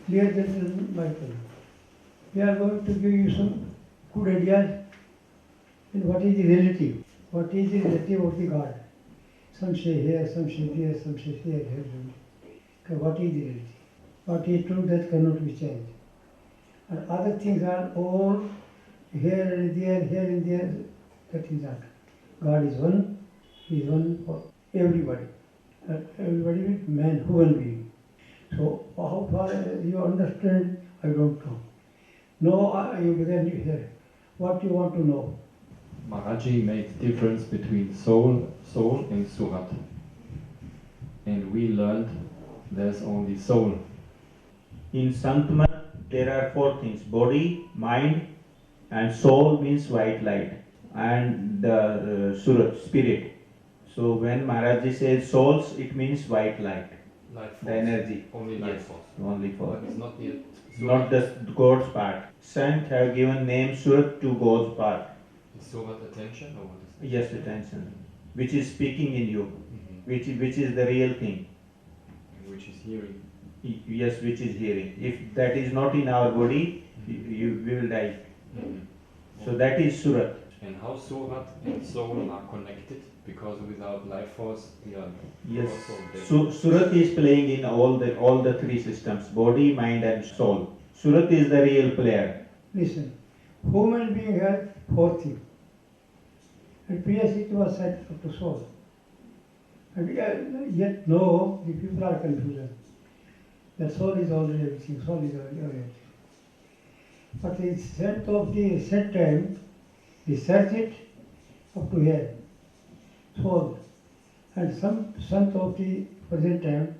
Dear gentlemen, Michael, we are going to give you some good ideas in what is the relative. What is the relative of the God? Some say here, some say there, some say here. Okay, what is the relative? What is true that cannot be changed? And other things are all here and there, that is not. God is one, He is one for everybody. Everybody means man, human being. So how far you understand, I don't know. No, you began here. What you want to know? Maharaji makes difference between soul and surat. And we learned there's only soul. In Sant there are four things: body, mind, and soul means white light, and the surat, spirit. So when Maharaj says souls, it means white light. Light force. The energy. Only light force. Only force. But it's not yet. Not the God's part. Sant have given name surat to God's part. Is surat attention or what is it? Yes, attention. Which is speaking in you. Mm-hmm. Which is the real thing. And which is hearing. Yes, which is hearing. If that is not in our body, we will die. Mm-hmm. So that is surat. And how surat and soul are connected? Because without life force, we are also dead. So surat is playing in all the three systems: body, mind, and soul. Surat is the real player. Listen, human being has four things. And previously it was said up to soul. And yet no, the people are confused. The soul is already everything, soul is already everything. But the scent of the set time, we search it up to here, soul. And some sant of the present time,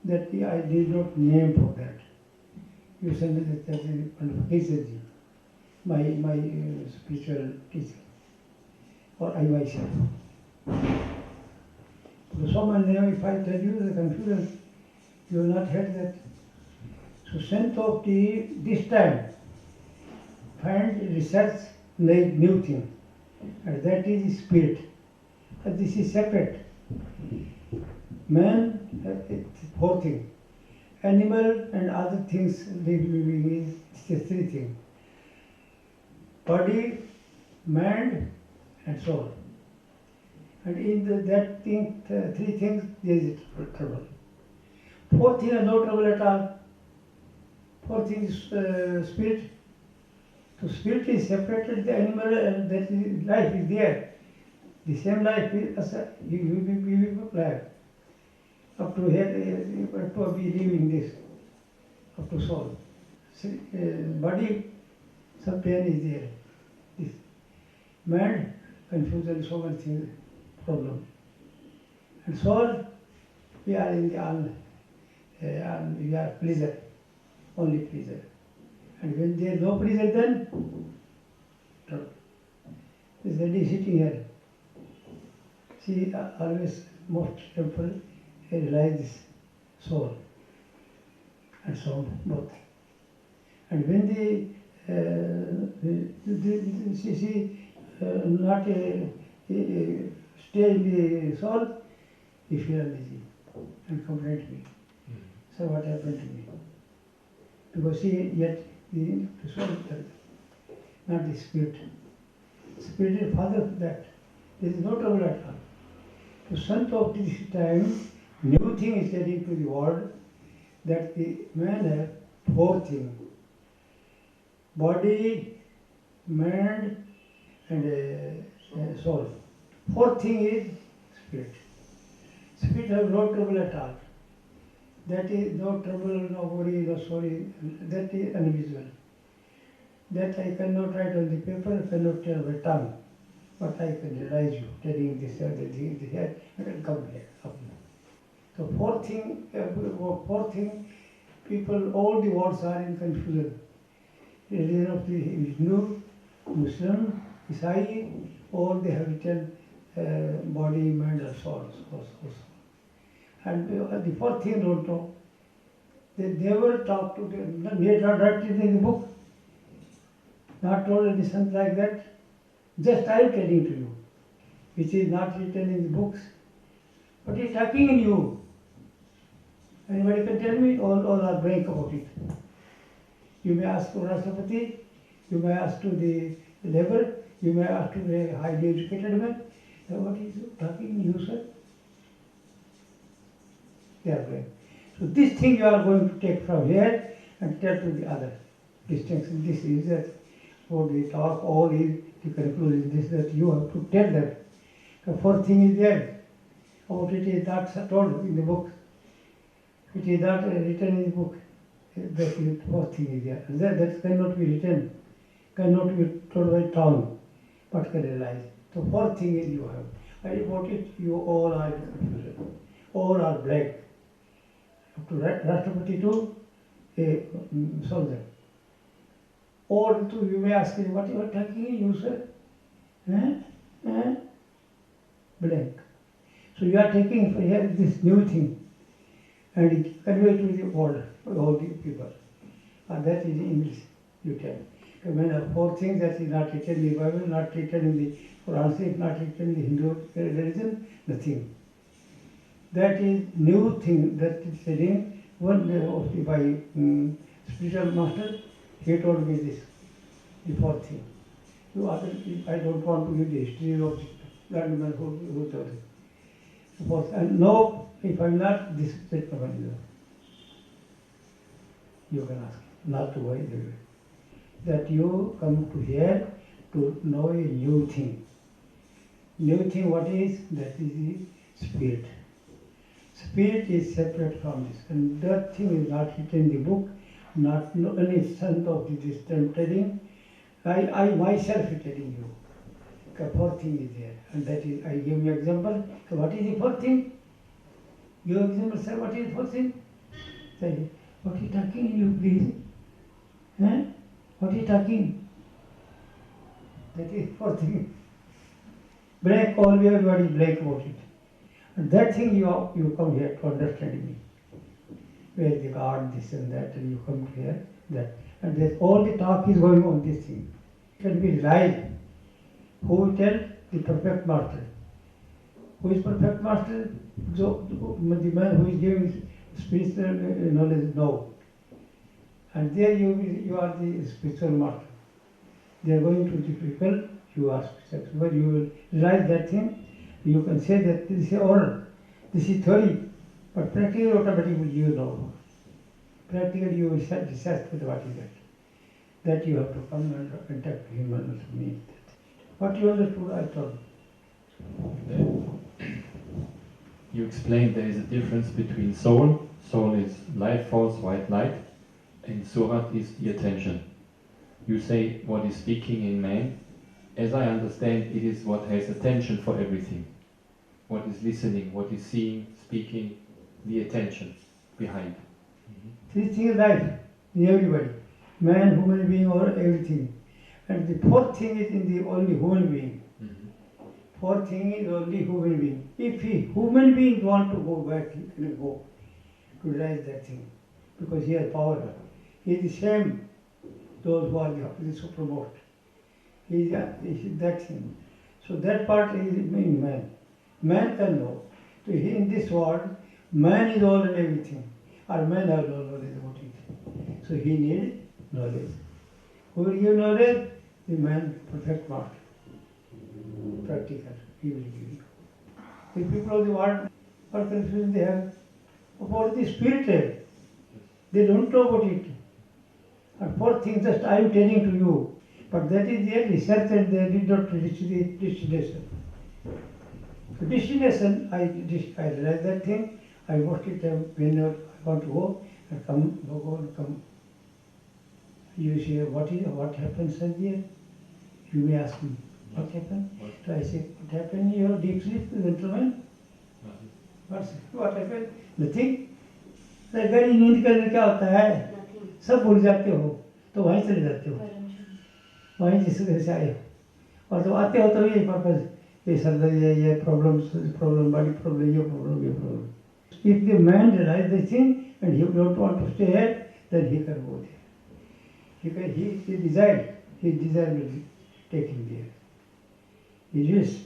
that I did not name for that. You send it as a my spiritual teacher, or I myself. So someone name, if I tell you the confusion, you will not hear that. So scent of the this time, find research new thing, and that is spirit. And this is separate. Man, it's four things. Animal and other things living is three things. Body, mind, and soul. And in that thing, three things, there is trouble. Fourth thing is no trouble at all. Fourth thing is spirit. So spirit is separated, the animal, and that is, life is there. The same life is you will life. Up to here, you have to be living this, up to soul. Body, some pain is there. This. Mind, confusion, so many things, problem. And soul, we are in the we are pleasure, only pleasure. And when there is no pleasure, then trouble. This lady sitting here. She always most temple realizes soul and soul both. And when she not stay in the soul, he feel uneasy and complain to me. So what happened to me? Because she yet the soul, not the spirit. Spirit is father of that. There is no trouble at all. To Sant of this time, new thing is getting to the world, that the man has four things: body, mind, and soul. Fourth thing is spirit. Spirit has no trouble at all. That is no trouble, no worry, no sorry. That is invisible. That I cannot write on the paper, I cannot tell by tongue. But I can realize you, telling this here, and come here. Up. So fourth thing, people, all the words are in confusion. Religion of the Hindu, Muslim, Isai, all they have written body, mind, and soul. And the fourth thing don't know. They never talk to them, not written in the book, not told any Sant like that. Just I am telling to you, which is not written in the books, but it's talking in you. Anybody can tell me? All are blank about it. You may ask to Rashtrapati, you may ask to the labor, you may ask to the highly educated man. What is talking you, sir? They are blank. So this thing you are going to take from here and tell to the other. Distinction, this is that. What we talk, all is the conclusion is this, that you have to tell them. The fourth thing is there. About it is not told in the book. It is not written in the book. That is the fourth thing is there. And that cannot be written, cannot be told by tongue, but can realize. So fourth thing is you have. And about it, you all are confused. All are blank. To Rashtrapati to a soldier. Or to you may ask him, what you are talking, you sir? Blank. So you are taking here this new thing and convey to the world, all the people. And that is English, you tell. When the four things that is not written in the Bible, not written in the Quran, not written in the Hindu religion, nothing. That is new thing that is saying. One day by spiritual master, he told me this, the fourth thing. I don't want to give the history of the landman who told it. The fourth, and no, if I'm not, this is the Prabhupada. You can ask, not to worry. That you come to here to know a new thing. New thing, what is? That is the spirit. Spirit is separate from this, and that thing is not written in the book, not any Sant of this time telling. I myself is telling you. The fourth thing is there, and that is, I give you example. So what is the fourth thing? Your example, sir, what is the fourth thing? Say, what are you talking, you please? What are you talking? That is fourth thing. Blank, all everybody blank about it. And that thing you come here to understand me. Where the God, this and that, and you come here, that. And there's all the talk is going on this thing. It can be right. Who will tell? The perfect master. Who is perfect master? So, the man who is giving spiritual knowledge, no. And there you are the spiritual master. They are going to the people, you are spiritual. But you will realize that thing. You can say that this is order, this is theory, but practically automatically you know. Practically you will research with what is that. That you have to come and contact him and to me. What you understood, I told you. You explained there is a difference between soul. Soul is life force, white light, and surat is the attention. You say what is speaking in man. As I understand, it is what has attention for everything. What is listening, what is seeing, speaking, the attention behind. Three things life in everybody. Man, human being, or everything. And the fourth thing is in the only human being. Fourth thing is only human being. If human beings want to go back, he can go to realize that thing. Because he has power. He is the same, those who are the supreme. He is that thing. So that part is in man. Man can know. So in this world, man is all and everything. Or man has no knowledge about it. So he needs knowledge. Who will give knowledge? The man, perfect master. Practical. He will give you. The people of the world are confused. They have about the spiritual. They don't know about it. And fourth thing that I am telling to you. But that is their research and they did not reach the destination. So destination, I realized that thing. I mostly tell whenever I want to go and go and come. You say, what happened, Sanjay? You may ask me, what happened? So I say, what happened in your deep sleep, gentlemen? What happened? Nothing. तो गड़ी नींद करने क्या होता है? सब भूल जाते हो, तो वहीं चले जाते हो, वहीं जिस वजह से आए हो, और तो आते हो तो ये पर्पज, ये सर्जरी है, ये प्रॉब्लम, बॉडी प्रॉब्लम, ये problem. If the man realizes this thing and he don't want to stay here, then he can go there. He desire will take him there. He is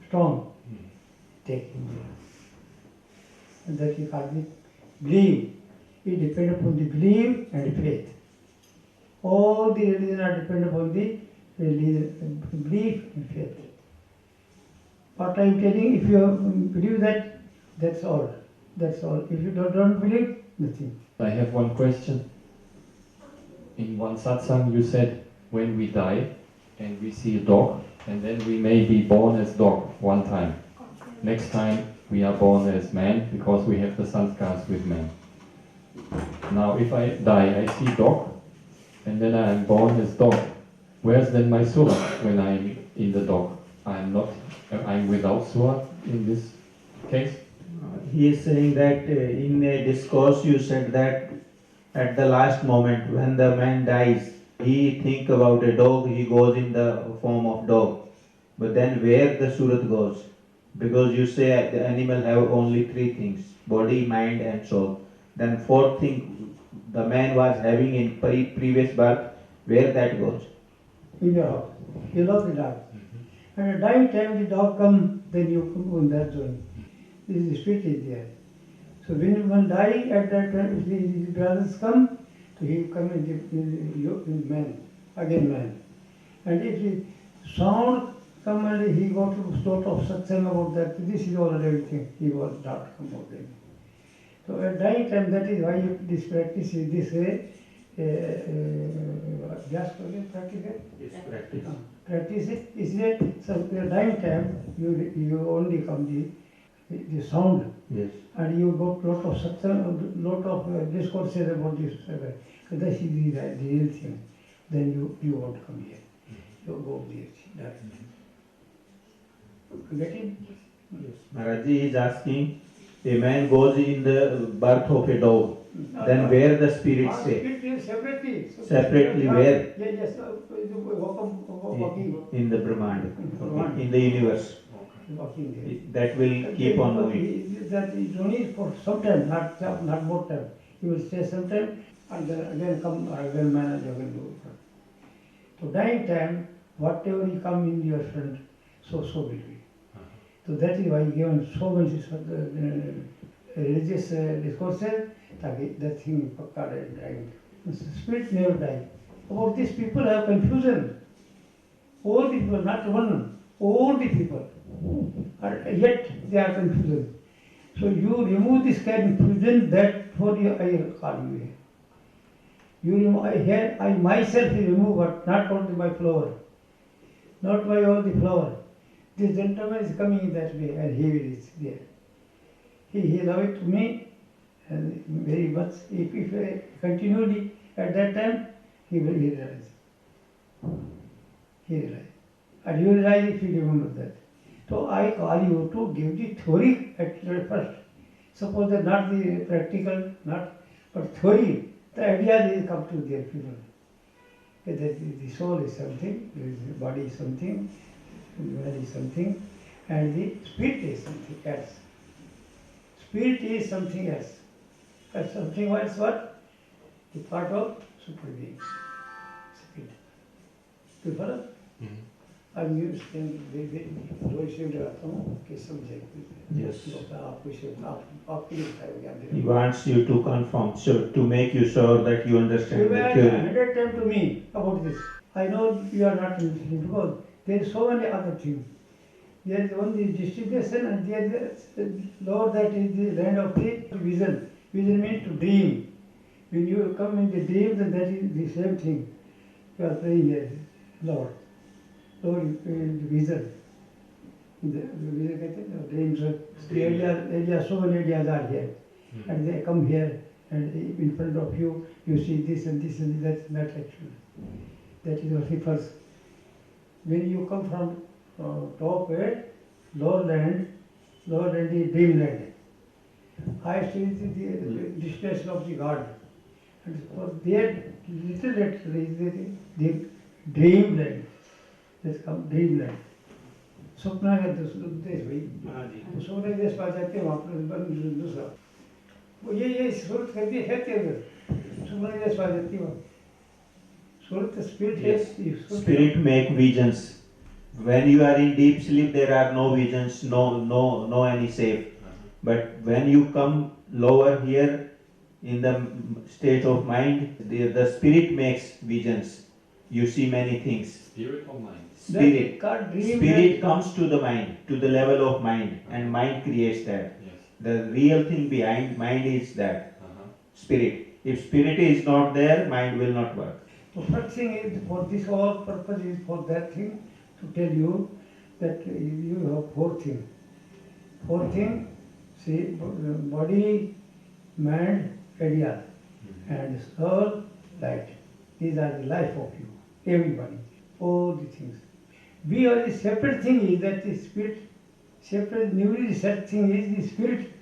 strong, take him there. And that he can't be believe. It depends upon the belief and faith. All the religions are dependent upon the belief and faith. What I am telling, if you believe that, that's all. That's all. If you don't believe, nothing. I have one question. In one satsang you said, when we die and we see a dog, and then we may be born as dog one time. Next time we are born as man because we have the sanskars with man. Now if I die, I see dog, and then I am born as dog. Where's then my surah when I'm in the dog? I'm without surah in this case? He is saying that in a discourse you said that at the last moment when the man dies, he think about a dog, he goes in the form of dog. But then where the surat goes? Because you say the animal have only three things, body, mind and soul. Then fourth thing the man was having in previous birth, where that goes? In your house. You love the dog. And at dying time the dog comes, then you come on that zone. This spirit is there. So when one die at that time, if his brothers come, so he come in man, again man. And if the sound come and he go to sort of satsang about that, this is all everything, he was not come about them. So at dying time, that is why this practice is this way. Just practice it? Yes, practice. Practice it is that so at dying time you only come the sound. Yes. And you got lot of satsang, lot of discourses about this. So that is the real thing. Then you won't come here. You go there. Get it? Yes. Maharaji is asking, a man goes in the birth of a dog. Then where the spirit stay? Spirit is separately. Separately where? Yes. Walking. In the Brahmand, in the universe. Walking there. That will keep on moving. That is only for some time, not more time. He will stay some time and then again come again man and again do it. So dying time, whatever he come in your front, so will be. So that is why given so many religious discourses, that thing dying. The spirit never dies. About these people have confusion. All the people, not one, all the people. Yet they are confused. So you remove this confusion, that for you I call you here. You remove, I myself remove, but not only my flower. Not my all the flower. This gentleman is coming that way and he is there. He love it to me and very much. If continually at that time, he will realize. He realize. And you realize if you remember that. So I call you to give the theory at first. Suppose that not the practical, but theory. The idea will come to their people. That the soul is something, the body is something, the mind is something, and the spirit is something else. Spirit is something else. And something else what? The part of super being. Spirit. Do you follow? I'm used in Yes. He wants you to confirm, so to make you sure that you understand You the were theory. 100 times to me about this. I know you are not listening because there is so many other things. There is only distribution and there is Lord, that is the land of the vision. Vision means to dream. When you come in the dream, then that is the same thing. You are praying here, Lord. Lord, vision. The vision कहते हैं dreams. Areas, so many areas are here, and they come here, and in front of you, you see this and this and that. Not actually. That is what first. When you come from top where lower land is dreamland. Highest is the distance of the God. And for there, little letter is the dreamland. That's come dreamland. स्वप्न है देश भाई, तो स्वप्न देश पा जाते हैं वहाँ पर दूसरा, वो ये सूरत कर दी है तेरे, स्वप्न देश पा जाती है वहाँ, सूरत spirit है, Spirit make visions. When you are in deep sleep, there are no visions, no any safe. But when you come lower here in the state of mind, the spirit makes visions. You see many things. Spirit or mind? Spirit. That dream Spirit and- comes to the mind, to the level of mind, and mind creates that. Yes. The real thing behind mind is that Uh-huh. spirit. If spirit is not there, mind will not work. The first thing is, for this whole purpose is for that thing, to tell you that you have four things. Four things, see, body, mind, idea, and soul, light. These are the life of you, everybody, all the things. We are the separate thing is that the spirit, separate, newly set thing is the spirit.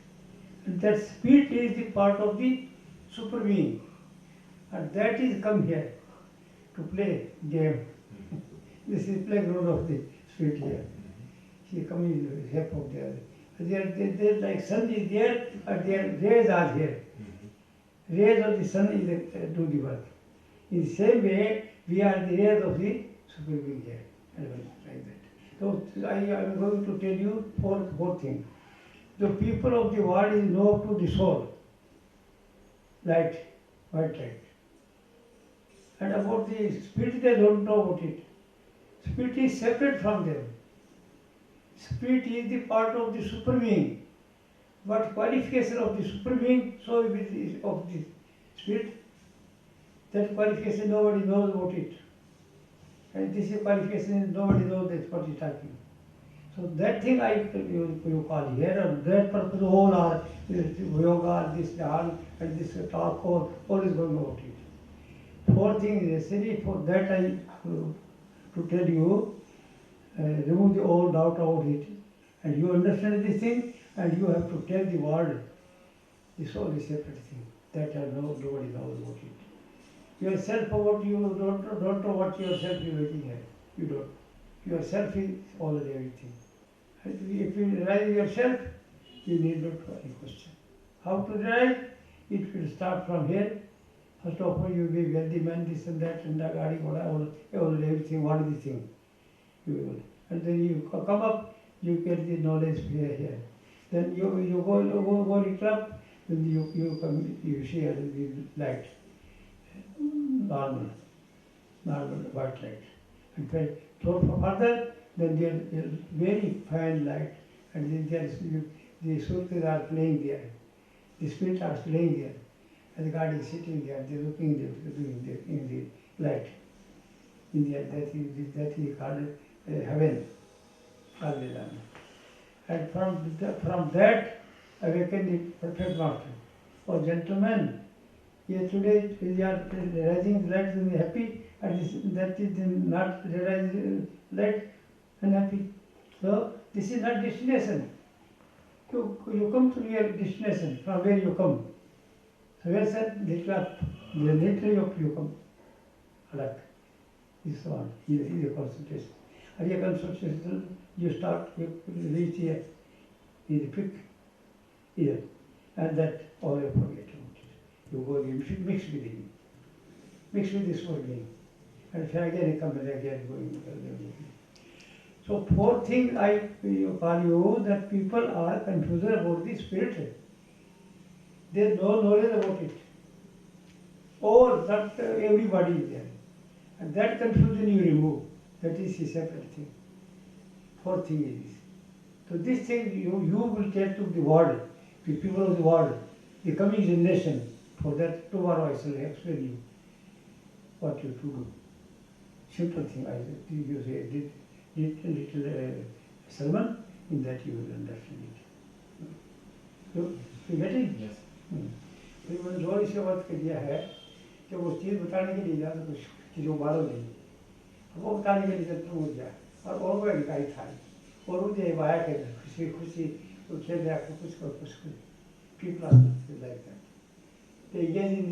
And that spirit is the part of the super being. And that is come here to play game. This is playground of the spirit here. She come in the shape of the other. They're like sun is there, and their rays are here. Rays of the sun is do the work. In the same way, we are the rays of the super being here. And like that. So I am going to tell you four things. The people of the world is know to the soul. Light, white light. And about the spirit, they don't know about it. Spirit is separate from them. Spirit is the part of the super being. What qualification of the super being, so it is of the spirit. That qualification nobody knows about it. And this is qualification nobody knows that's what he's talking. So that thing you call here, and that purpose all are yoga, this all, and this talk, all is going about it. Fourth thing is necessary, for that I to tell you, remove the all doubt about it, and you understand this thing, and you have to tell the world this all is separate thing. That nobody knows about it. Yourself, about you don't know what yourself is waiting at. You don't. Yourself is already everything. And if you realize yourself, you need not to any question. How to realize? It will start from here. First of all, you will be wealthy man, this and that, and all everything, what is the thing? You will. And then you come up, you get the knowledge here. Then you go little up, then you share the light. Normal white light. And further, then there is very fine light, and then there is the surkas are playing there, the spirits are playing there, and the God is sitting there, they are looking in the light. In the that is called heaven. And from that awaken the perfect master. Oh gentlemen, here today we are realizing light and happy, and that is not realizing light and happy. So this is not destination. You come to your destination from where you come. So where said little up, the little you come. Alak. This one is a concentration. And your concentration, you start, you reach here, is a pick here, and that all you forget about it. You go, you mix with him, mix with this whole being, and again you come back again going. So fourth thing you call you that people are confused about the spirit. There is no knowledge about it. Or that everybody is there. And that confusion you remove. That is a separate thing. Fourth thing is this. So this thing you will tell to the world, the people of the world, the coming generation. For that tomorrow I shall explain you what you to do. Simple thing you say, little sermon, in that you will understand it. So, you get it? Yes. मैंने जो इसे बात कर दिया है कि वो चीज़ बताने के लिए ज़्यादा कुछ चीज़ों मालूम नहीं, वो बताने के लिए जब हो गया और वो इकाई था और वो जो वाया के खुशी खुशी वो खेल रहा कुछ people are like that. They engage in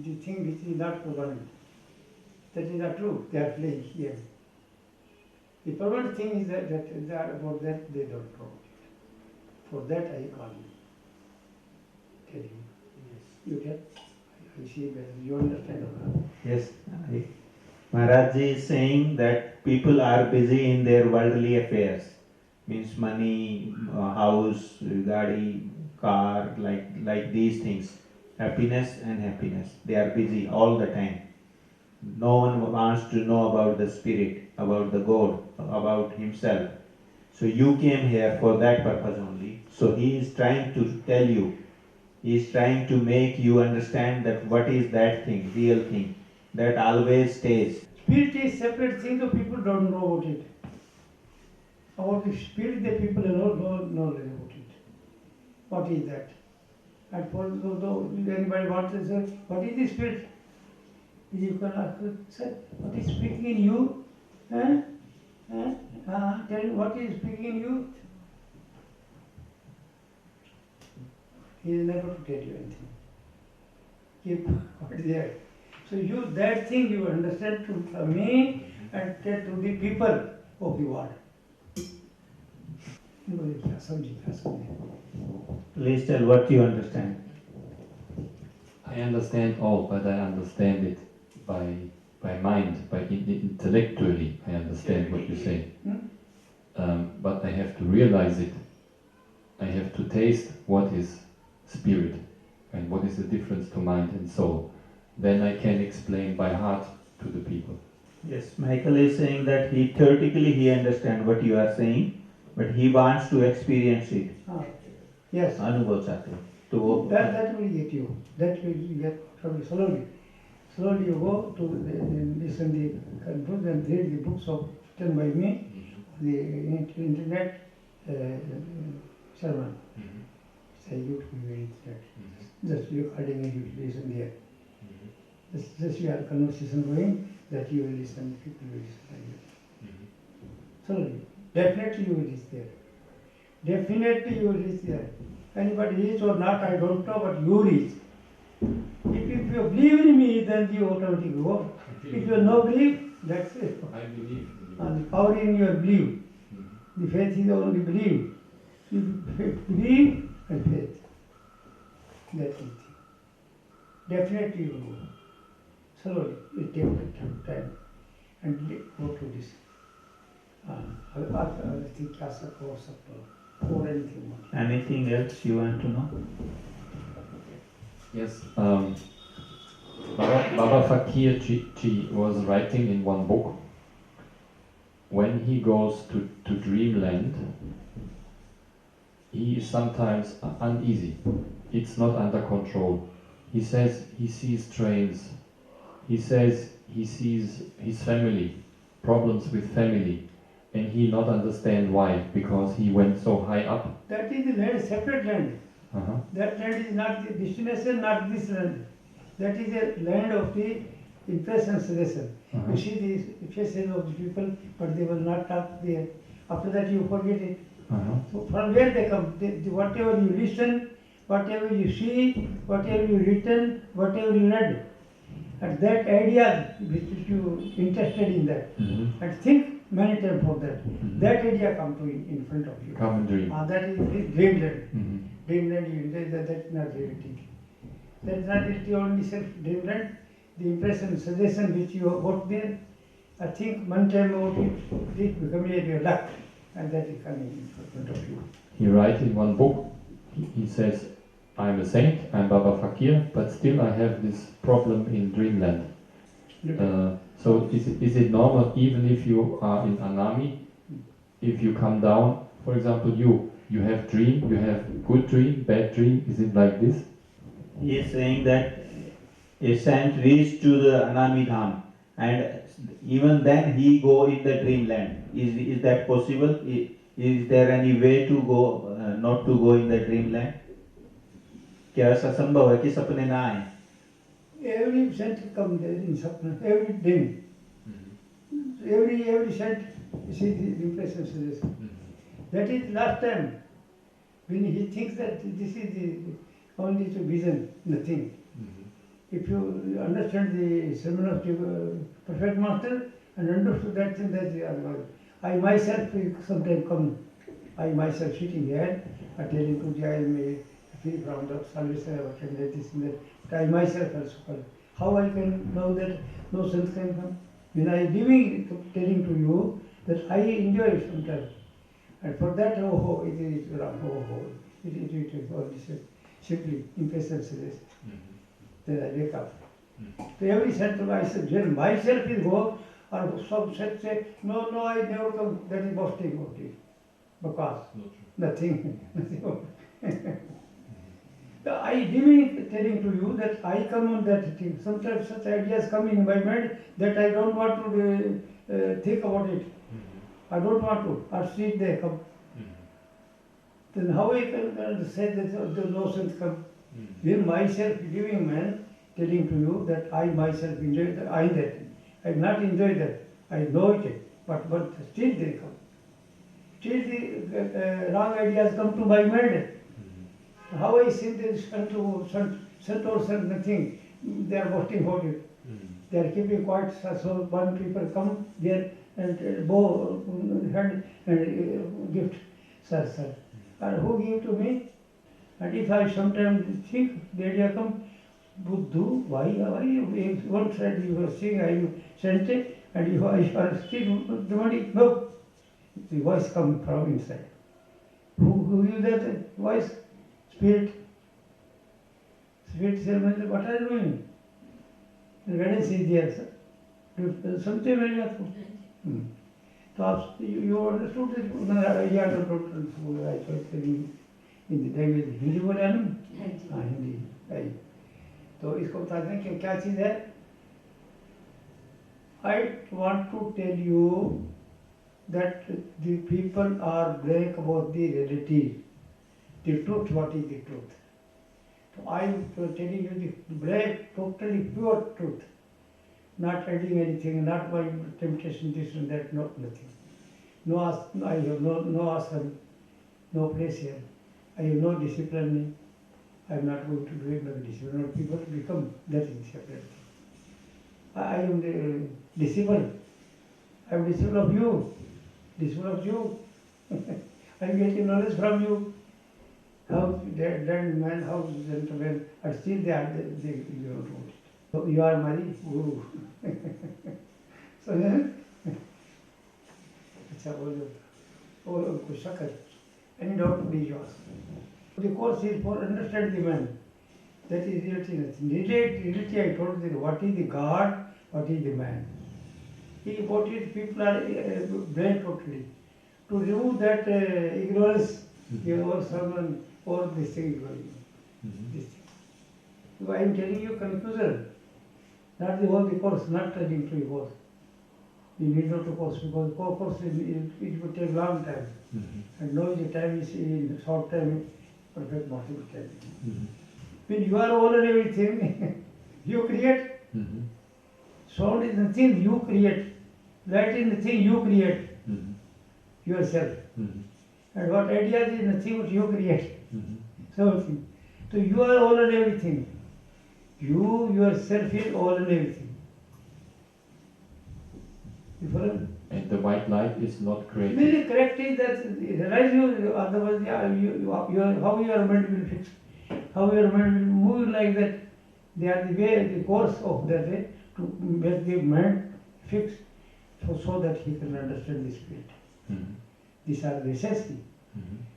the thing which is not permanent. That is not true. They are playing here. The permanent thing is that about that they don't know. For that I call you. Tell you. You get? I see better. You understand or not? Yes. Maharaj ji is saying that people are busy in their worldly affairs. Means money, house, gadi, car, like these things. Happiness and happiness. They are busy all the time. No one wants to know about the spirit, about the God, about himself. So you came here for that purpose only. So he is trying to tell you, he is trying to make you understand that what is that thing, real thing, that always stays. Spirit is separate thing, so people don't know about it. About the spirit, the people don't know knowledge about it. What is that? And for though anybody wants to say, what is the spirit? You can ask, sir, what is speaking in you? Tell me what is speaking in you? He is never to tell you anything. Keep what is there. So you that thing you understand to me and tell to the people of the world. Please tell what you understand. I understand all, but I understand it by mind, intellectually. I understand what you say. But I have to realize it. I have to taste what is spirit and what is the difference to mind and soul. Then I can explain by heart to the people. Yes, Michael is saying that theoretically he understands what you are saying, but he wants to experience it. Yes. Anubhav chahte ho. That will get you. That will get slowly. Slowly you go to listen the conclusion and read the books of written by me, the internet sermon. Say you to be internet. Just recording and you listen there. Just you have conversation going, that you will listen, people will listen. Slowly. Definitely you will reach there. Definitely you will reach there. Anybody reach or not, I don't know, but you reach. If you believe in me, then you automatically go. If you no believe, that's it. I believe. And the power in your belief. The faith is only belief. You believe and faith. That's it. Definitely you will go. Slowly, it takes time. And go to this. I think or anything more. Anything else you want to know? Yes. Baba Fakir Ji was writing in one book, when he goes to dreamland, he is sometimes uneasy. It's not under control. He says he sees trains. He says he sees his family, problems with family, and he not understand why, because he went so high up. That is the land, separate land. That land is not the destination, not this land. That is a land of the impression suggestion. You see the faces of the people, but they will not talk there. After that you forget it. So from where they come? Whatever you listen, whatever you see, whatever you written, whatever you read, and that idea which you interested in that, and think many times for that. That idea come to in front of you. Come and dream. That is dreamland. Dreamland, that's not reality. That is not reality, only self dreamland. The impression, suggestion which you got there, I think one time about it, it become your luck, and that is coming in front of you. He writes in one book, he says, I'm a saint, I'm Baba Fakir, but still I have this problem in dreamland. So is it normal, even if you are in Anami, if you come down, for example, you have dream, you have good dream, bad dream, is it like this? He is saying that a saint reached to the Anami Dham, and even then he go in the dreamland. Is that possible? Is there any way to go, not to go in the dreamland? क्या ऐसा संभव है कि सपने ना आए? Every saint come there in sapna, every dream. Every saint, you see the impression suggestion. That is last time when he thinks that this is the only to vision, nothing. If you understand the sermon of the perfect master and understood that thing, that is the otherwise. I myself sometimes come, I myself sitting here, I tell him to I am free from the service, I have attended this and that. I myself also come. How I can know that no sense can come? When I am telling to you that I enjoy it sometimes. And for that, it is wrong. it all this simply impatience. Mhm. Then I wake up. Mhm. So every center I said, when myself is go, or some said say, no, I never come, that is boasting of it. Because Not true. nothing, nothing. I giving telling to you that I come on that thing. Sometimes such ideas come in my mind that I don't want to think about it. Mhm. I don't want to. Or see they come. Mhm. Then how I can say that the notions come? Mhm. When myself living man telling to you that I myself enjoy that, I that. I not enjoy that. I know it, but still they come. Still the wrong ideas come to my mind. Mhm. How I see this Sant or Sant nothing. They are boasting about it. Mhm. They are keeping quiet. So one people come there and bow hand and gift, sir. And who give to me? And if I sometimes think, the idea come, Buddhu, why one side you are saying I am sent, and you are still demanding, no, the voice comes from inside. Who gives that voice? Spirit. Spirit says, what are you doing? The guidance is there, sir. Something very good. So you understood this? Yeah, I told you in the language Hindi बोला ना? हाँ हिंदी आई तो इसको बताते हैं कि क्या चीज़ है I want to tell you that the people are blank about the reality, the truth, what is the truth. So I am telling you the blank, totally pure truth, not adding anything, not by temptation, this and that, no, nothing. No, I have no ashram, no place here. I have no discipline. I am not going to do it by discipline. People become that is separate. I am the disciple. I am disciple of you. Disciple of you. I am getting knowledge from you. How dead man, how gentleman, and still they you don't want it. So you are my guru. So अच्छा बोलो और कुछ शक any doubt please you ask. The course is for understand the man. That is reality nothing. Reality I told you what is the God, what is the man. What is people are brain totally. To remove that ignorance, or someone or this thing going. This thing. So I am telling you confusion. Not the whole the course, not telling to you course. You need not to course because course it will take long time. And now the time is in short time, perfect possible time. When you are all and everything, you create. Sound is nothing you create. Light is nothing you create. Yourself. And what ideas is nothing what you create. So you are all and everything. You yourself is all and everything. You follow? And the white light is not created. Really correct is that realize you, otherwise how your mind will fix, how your mind will move like that. They are the way, the course of that way to make the mind fix so that he can understand the spirit. These are necessary.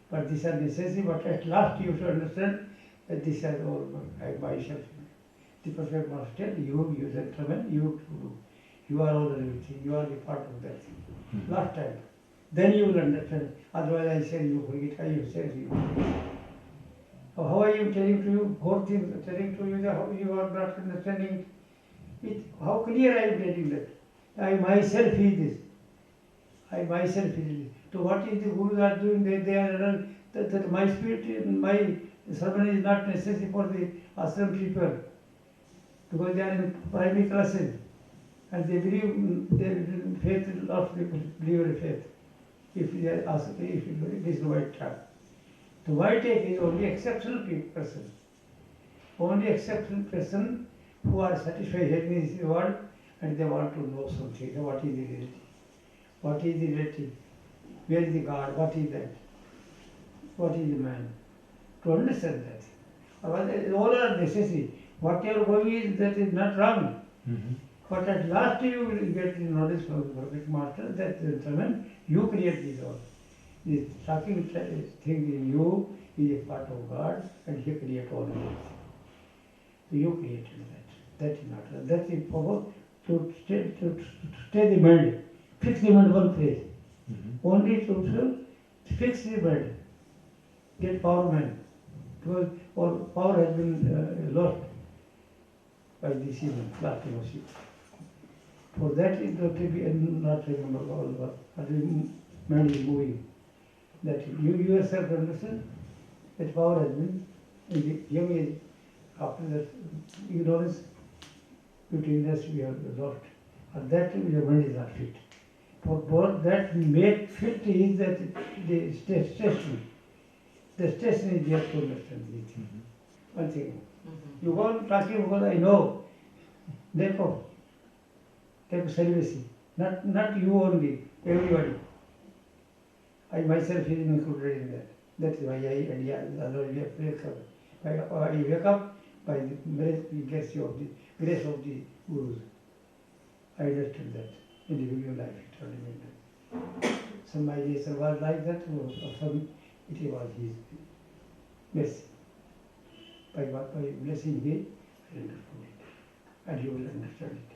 But these are necessary, but at last you should understand that these are all by myself. The perfect master, you gentlemen, you to do. You are all everything, you are the part of that thing. Last time. Then you will understand. Otherwise I say you forget, I you say you forget. How are you telling to you, four things, telling to you that how you are not understanding it? How clear I am telling that? I myself is this. I myself is this. So what is the Gurus are doing? They are that my spirit, my sermon is not necessary for the ashram people because they are in primary classes. And they believe their faith, a lot of people believe in faith. If they are asked, if it is the white trap. The white egg is only exceptional person. Only exceptional person who are satisfied here in this world and they want to know something. What is the reality? What is the reality? Where is the God? What is that? What is the man? To understand that. All are necessary. What you are going is that is not wrong. But at last you will get the knowledge from the perfect master that gentleman, you create this all. This talking thing in you is a part of God and He created all of it. So you created that. That is not. That is for to stay the mind, fix the mind one place. Only to fix the mind, get power mind. Because all power has been lost by this human, last emotion. For that it got to be not remember all what the mind is moving. That you yourself understand that power has been in the young age, after that ignorance, betweenness we have lost. And that your mind is not fit. For that make fit is that the station. The station is just to understand the thing. One thing. You go on talking because I know. Therefore, take celibacy. Not you only, everybody. I myself is included in that. That is why I wake up. I wake up by the grace of the Gurus. I understood that individual life. It only meant that. Some ideas was like that, or some it was his mercy. By blessing him, I understood it. And you will understand it.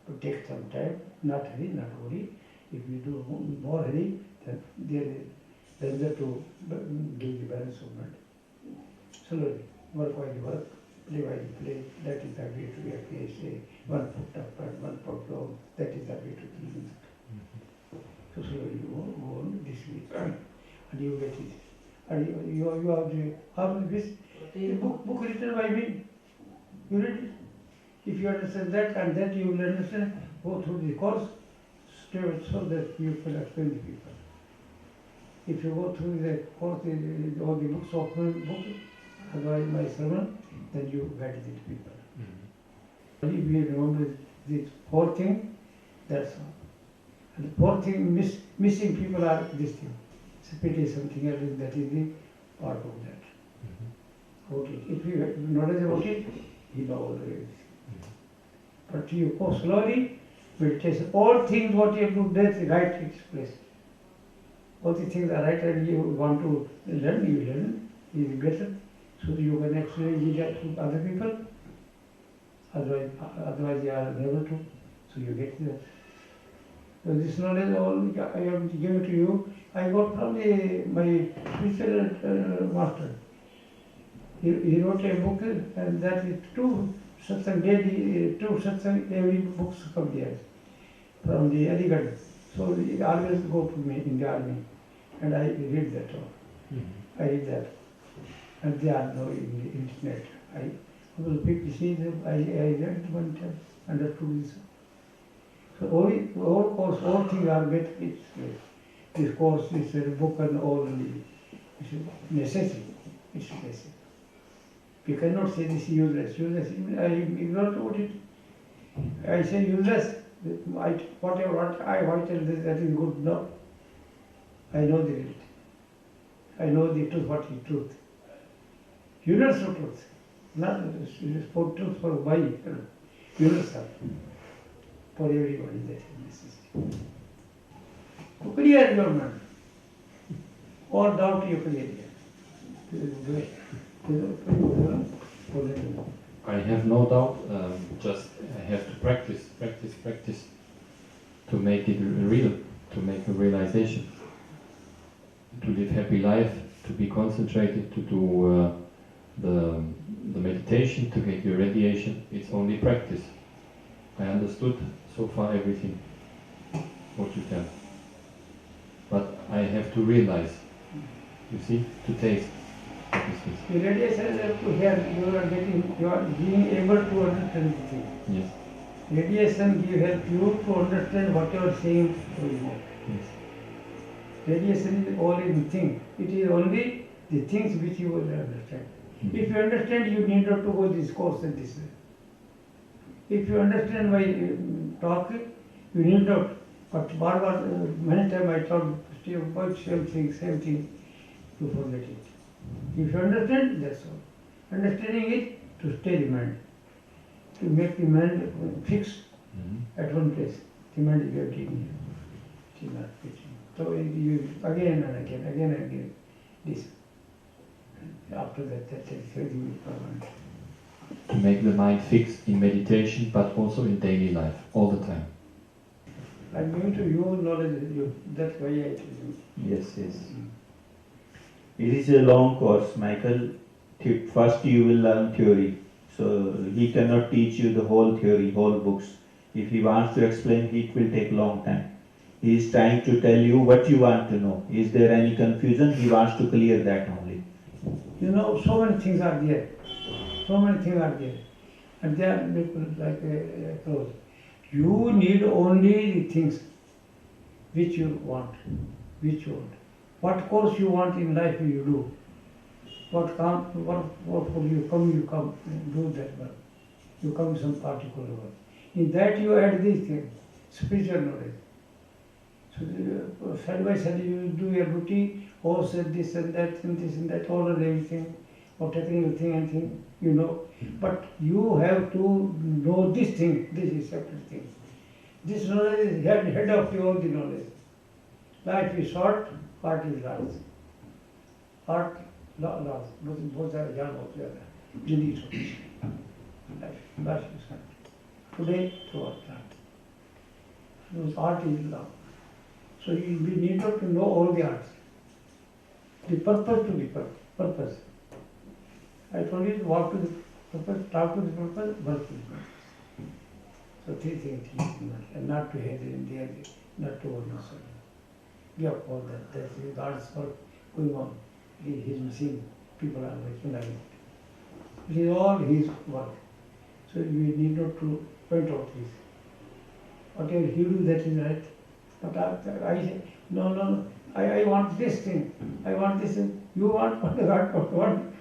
But take some time, not hurry, not worry. If you do more hurry, then there is danger to give the balance of mind. Slowly, work while you work, play while you play. That is the way to be a PhD. 1 foot up and 1 foot down. That is the way to do it. So slowly you go on this way, and you get it. And you have the harmony this. The book written by me. You read it. If you understand that and that you will understand, go through the course, so that you can explain the people. If you go through the course, all the books of book, otherwise my sermon, then you guide the people. If you remember the 4 things, that's all. And the 4 things missing people are this thing. Spirit is something else, that is the part of that. About it. If you have knowledge about it, you know all the ways. But you go slowly, meditation, all things what you do, that's right its place. All the things are right and you want to learn, you learn, it is better. So you can explain it to other people. Otherwise you are unable to. So you get there. So this knowledge all I have given to you, I got from my spiritual master. He wrote a book and that is 2 Satsang daily, 2 Satsang every books come there from the Aligarh. So he always go to me in the army and I read that all. I read that. And they are now in the internet. I will pick the seeds, I read one time, understood this. So all course, all things are made its place. This course, this book and all it's necessary. It's necessary. You cannot say this is useless. Useless, I ignore about it. I say useless. Whatever I tell this, that is good. No. I know the reality. I know the truth, what is truth. Universal truth. Not for truth for why. Universal. For everybody that is necessary. To clear your mind. All doubt you clear it. I have no doubt, just I have to practice to make it real, to make a realization, to live happy life, to be concentrated, to do the meditation, to get your radiation. It's only practice. I understood so far everything, what you tell. But I have to realize, you see, to taste. The radiation is up to here, you are being able to understand the thing. Yes. Radiation will help you to understand what you are saying to you. Yes. Radiation is all in thing. It is only the things which you will understand. If you understand, you need not to go this course and this way. If you understand my talk, you need not. But many times I talk about same thing, you forget it. If you understand, that's all. Understanding it to stay the mind, to make the mind fixed at one place. The mind is working here. It is not fixing. So you again and again, this. After that, that is very permanent. To make the mind fixed in meditation, but also in daily life, all the time. I'm going to use knowledge, that's why I tell you. Yes, yes. It is a long course, Michael. First you will learn theory. So he cannot teach you the whole theory, whole books. If he wants to explain, it will take long time. He is trying to tell you what you want to know. Is there any confusion? He wants to clear that only. You know, so many things are there. So many things are there. And they are like a clothes. You need only the things which you want. Which you want. What course you want in life you do. What will you come, do that work. You come some particular work. In that you add these things, spiritual knowledge. So side by side you do your duty, also this and that and this and that, all of everything, or technical thing and thing, you know. But you have to know this thing, this is separate thing. This knowledge is head of all the knowledge. Life is short, heart is large. Heart large, both are young together. You need to life is short. Today, throughout time. Art is love. So we need not to know all the arts. The purpose to the purpose. I told you to walk to the purpose, talk to the purpose, work to the purpose. So three things, and not to hate in the end, not to hold yourself. Give up all that. That's the art's work going on. He is missing. People are working like it. It is all his work. So we need not to point out this. Whatever he do, that is right. But I say, no, I want this thing. I want this thing. You want what God want.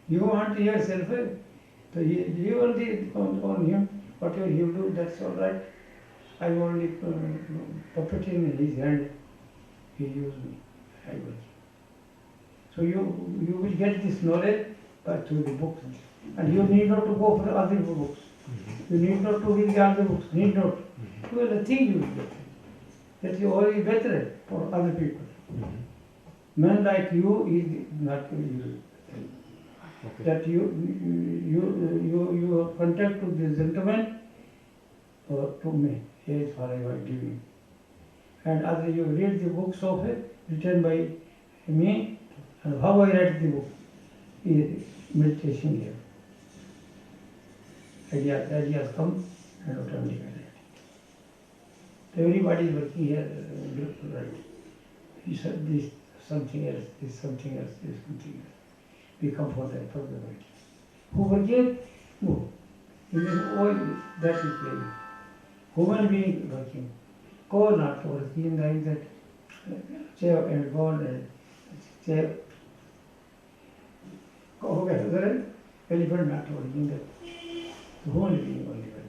You want yourself. So you only on him. Whatever he do, that's all right. I only puppet in his hand. He used me. I will. So you will get this knowledge through the books. And you need not to go for other books. You need not to read the other books. Need not. You will think you will get. That you are already better for other people. Man like you is not used. Okay. That you contact to the gentleman or to me. Here is what I was giving. And other you read the books of it written by me, and how I write the book is meditation here. Ideas come and automatically. Everybody is working here, right? He said this something else, this something else, this something else. We come for that, for the right. Who forget? No. In all that is playing. Human being working. God not working like that. Chair and God and chair. Elephant not working that. Human being only working.